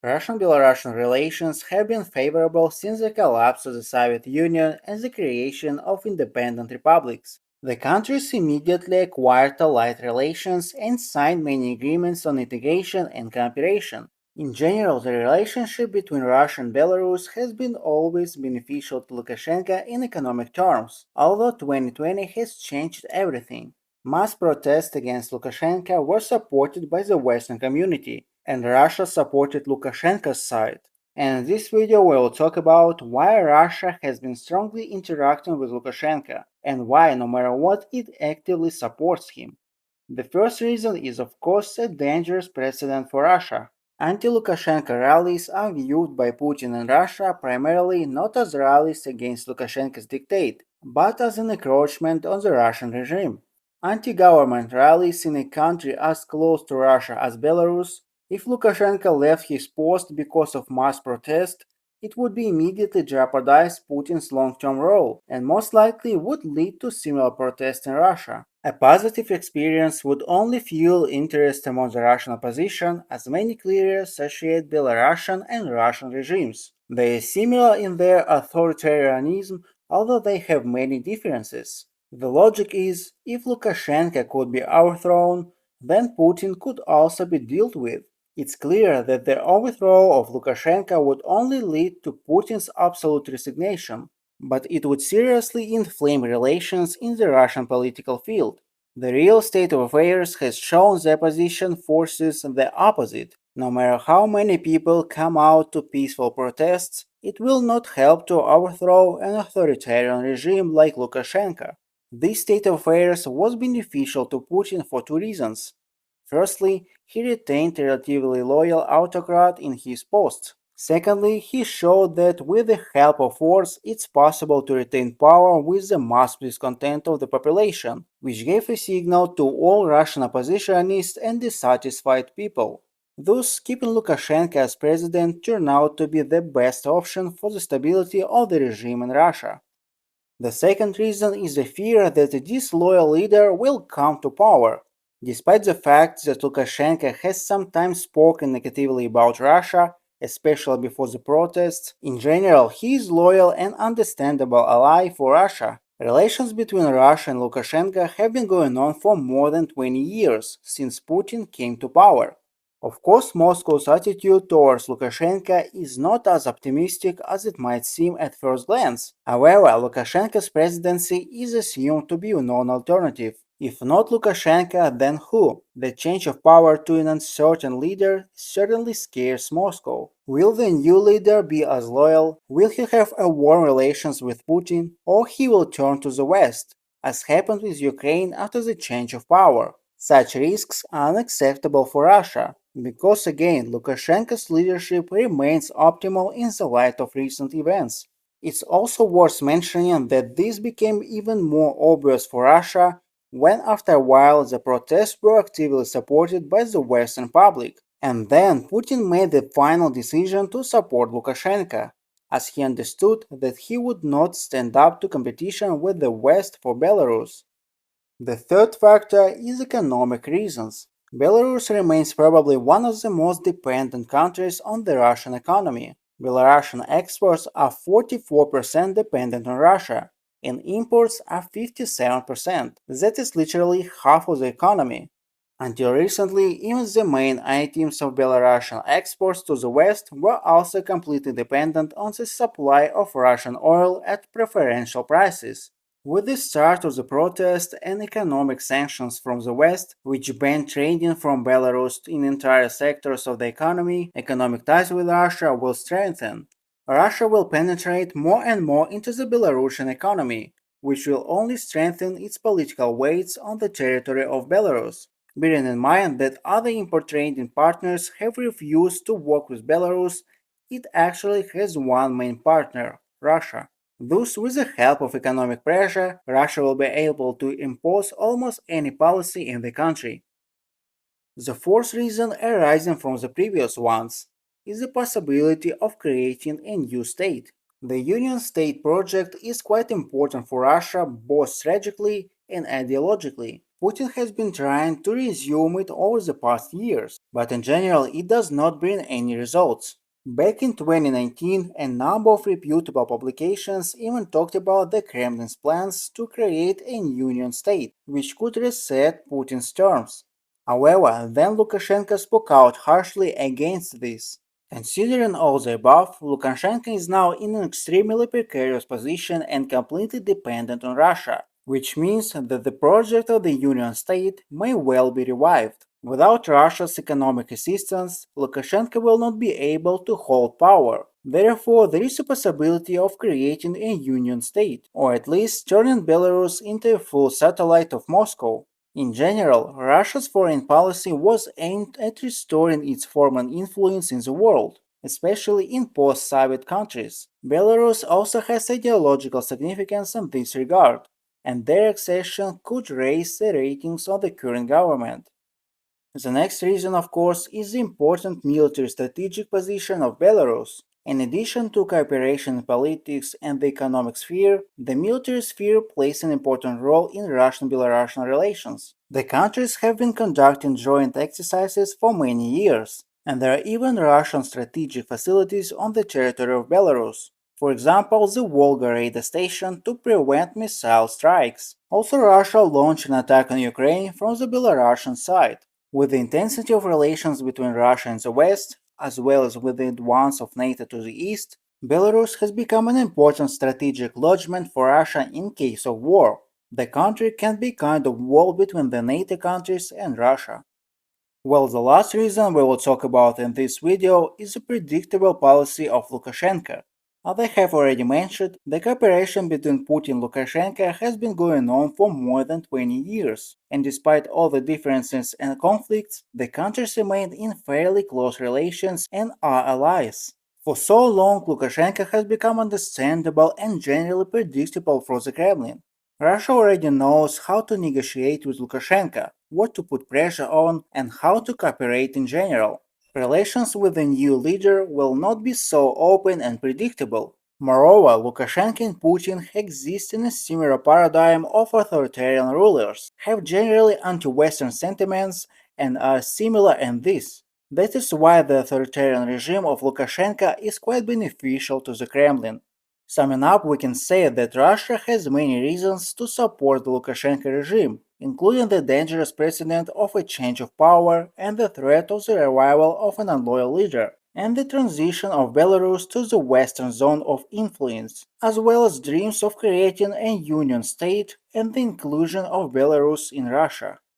Russian-Belarusian relations have been favorable since the collapse of the Soviet Union and the creation of independent republics. The countries immediately acquired allied relations and signed many agreements on integration and cooperation. In general, the relationship between Russia and Belarus has been always beneficial to Lukashenko in economic terms, although 2020 has changed everything. Mass protests against Lukashenko were supported by the Western community, and Russia supported Lukashenko's side. And in this video we will talk about why Russia has been strongly interacting with Lukashenko, and why, no matter what, it actively supports him. The first reason is of course a dangerous precedent for Russia. Anti-Lukashenko rallies are viewed by Putin and Russia primarily not as rallies against Lukashenko's dictate, but as an encroachment on the Russian regime. Anti-government rallies in a country as close to Russia as Belarus, if Lukashenko left his post because of mass protest, it would be immediately jeopardize Putin's long-term role, and most likely would lead to similar protests in Russia. A positive experience would only fuel interest among the Russian opposition, as many clearly associate Belarusian and Russian regimes. They are similar in their authoritarianism, although they have many differences. The logic is, if Lukashenko could be overthrown, then Putin could also be dealt with. It's clear that the overthrow of Lukashenko would only lead to Putin's absolute resignation, but it would seriously inflame relations in the Russian political field. The real state of affairs has shown the opposition forces the opposite. No matter how many people come out to peaceful protests, it will not help to overthrow an authoritarian regime like Lukashenko. This state of affairs was beneficial to Putin for two reasons. Firstly, he retained a relatively loyal autocrat in his post. Secondly, he showed that with the help of force, it's possible to retain power with the mass discontent of the population, which gave a signal to all Russian oppositionists and dissatisfied people. Thus, keeping Lukashenko as president turned out to be the best option for the stability of the regime in Russia. The second reason is the fear that the disloyal leader will come to power. Despite the fact that Lukashenko has sometimes spoken negatively about Russia, especially before the protests, in general he is loyal and understandable ally for Russia. Relations between Russia and Lukashenko have been going on for more than 20 years, since Putin came to power. Of course, Moscow's attitude towards Lukashenko is not as optimistic as it might seem at first glance. However, Lukashenko's presidency is assumed to be a non-alternative. If not Lukashenko, then who? The change of power to an uncertain leader certainly scares Moscow. Will the new leader be as loyal? Will he have a warm relations with Putin? Or he will turn to the West, as happened with Ukraine after the change of power? Such risks are unacceptable for Russia, because again Lukashenko's leadership remains optimal in the light of recent events. It's also worth mentioning that this became even more obvious for Russia when after a while the protests were actively supported by the Western public, and then Putin made the final decision to support Lukashenko, as he understood that he would not stand up to competition with the West for Belarus. The third factor is economic reasons. Belarus remains probably one of the most dependent countries on the Russian economy. Belarusian exports are 44% dependent on Russia, and imports are 57%. That is literally half of the economy. Until recently, even the main items of Belarusian exports to the West were also completely dependent on the supply of Russian oil at preferential prices. With the start of the protest and economic sanctions from the West, which banned trading from Belarus in entire sectors of the economy, economic ties with Russia will strengthen. Russia will penetrate more and more into the Belarusian economy, which will only strengthen its political weight on the territory of Belarus. Bearing in mind that other import trading partners have refused to work with Belarus, it actually has one main partner, Russia. Thus, with the help of economic pressure, Russia will be able to impose almost any policy in the country. The fourth reason, arising from the previous ones, is the possibility of creating a new state. The Union State project is quite important for Russia both strategically and ideologically. Putin has been trying to resume it over the past years, but in general it does not bring any results. Back in 2019, a number of reputable publications even talked about the Kremlin's plans to create a union state, which could reset Putin's terms. However, then Lukashenko spoke out harshly against this. Considering all the above, Lukashenko is now in an extremely precarious position and completely dependent on Russia, which means that the project of the Union State may well be revived. Without Russia's economic assistance, Lukashenko will not be able to hold power. Therefore, there is a possibility of creating a Union State, or at least turning Belarus into a full satellite of Moscow. In general, Russia's foreign policy was aimed at restoring its former influence in the world, especially in post-Soviet countries. Belarus also has ideological significance in this regard, and their accession could raise the ratings of the current government. The next reason, of course, is the important military strategic position of Belarus. In addition to cooperation in politics and the economic sphere, the military sphere plays an important role in Russian-Belarusian relations. The countries have been conducting joint exercises for many years, and there are even Russian strategic facilities on the territory of Belarus. For example, the Volga radar station to prevent missile strikes. Also, Russia launched an attack on Ukraine from the Belarusian side. With the intensity of relations between Russia and the West, as well as with the advance of NATO to the east, Belarus has become an important strategic lodgment for Russia in case of war. The country can be kind of wall between the NATO countries and Russia. Well, the last reason we will talk about in this video is the predictable policy of Lukashenko. As I have already mentioned, the cooperation between Putin and Lukashenko has been going on for more than 20 years, and despite all the differences and conflicts, the countries remain in fairly close relations and are allies. For so long, Lukashenko has become understandable and generally predictable for the Kremlin. Russia already knows how to negotiate with Lukashenko, what to put pressure on, and how to cooperate in general. Relations with the new leader will not be so open and predictable. Moreover, Lukashenko and Putin exist in a similar paradigm of authoritarian rulers, have generally anti-Western sentiments, and are similar in this. That is why the authoritarian regime of Lukashenko is quite beneficial to the Kremlin. Summing up, we can say that Russia has many reasons to support the Lukashenko regime, including the dangerous precedent of a change of power and the threat of the arrival of an unloyal leader, and the transition of Belarus to the Western zone of influence, as well as dreams of creating a union state and the inclusion of Belarus in Russia.